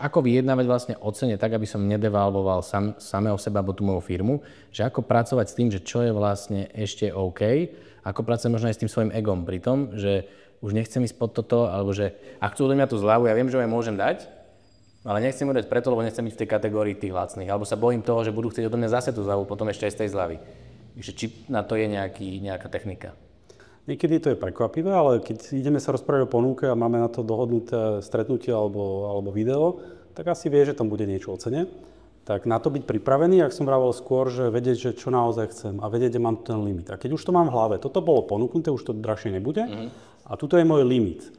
ako vyjednávať vlastne o cene tak, aby som nedevalvoval samého seba alebo tú moju firmu, že ako pracovať s tým, že čo je vlastne ešte OK, ako pracovať možno aj s tým svojim egom pri tom, že už nechcem ísť pod toto, alebo že ak chcú odo mňa tú zľavu, ja viem, že ho môžem dať, ale nechcem ju dať preto, lebo nechcem byť v tej kategórii tých lacných, alebo sa bojím toho, že budú chcieť odo mňa zase tú zľavu, potom ešte aj z tej zľavy. Takže či na to je nejaká technika? Niekedy to je prekvapivé, ale keď ideme sa rozprávať o ponuke a máme na to dohodnuté stretnutie alebo video, tak asi vie, že tam bude niečo o cene. Tak na to byť pripravený, ak som vravel skôr, že vedieť, že čo naozaj chcem a vedieť, že mám ten limit. A keď už to mám v hlave, toto bolo ponúknuté, už to drahšie nebude a tuto je môj limit.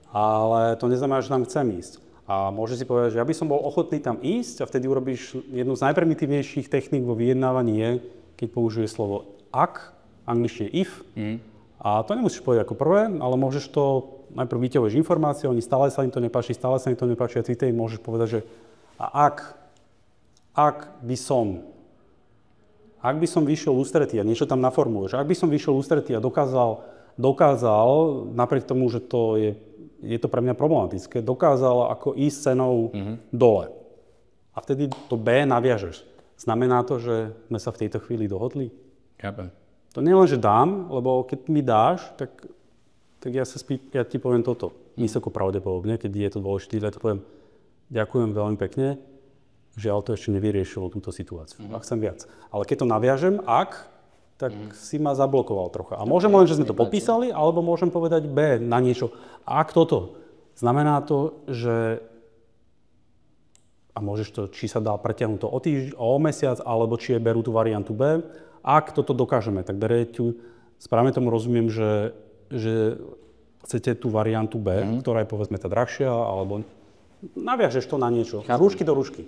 Ale to neznamená, že tam chcem ísť. A môže si povedať, že ja by som bol ochotný tam ísť a vtedy urobíš jednu z najprimitívnejších techník vo vyjednávaní je, keď použije slovo ak, angličtine if. A to nemusíš povedať ako prvé, ale môžeš to, najprv vyťahuješ informácie, oni stále sa im to nepáči a ty im môžeš povedať, že a ak by som vyšiel ústretí a niečo tam naformuluješ, ak by som vyšiel ústretí a dokázal, napriek tomu, že je to pre mňa problematické, dokázal ako ísť cenou dole. A vtedy to B naviažeš. Znamená to, že sme sa v tejto chvíli dohodli? Chápem. To nie len, že dám, lebo keď mi dáš, tak ja ti poviem toto. Vysoko pravdepodobne, keď je to dôležité, ja to poviem, ďakujem veľmi pekne, žiaľ to ešte nevyriešilo túto situáciu. A chcem viac. Ale keď to naviažem, tak si ma zablokoval trocha. A môžem len, že sme to podpísali, alebo môžem povedať B na niečo. Ak toto, znamená to, že a môžeš to, či sa dá preťahnuť to o mesiac, alebo či berú tú variantu B. Ak toto dokážeme, tak správne tomu rozumiem, že chcete tú variantu B, ktorá je povedzme tá drahšia, alebo naviažeš to na niečo. Z rúšky do rúšky.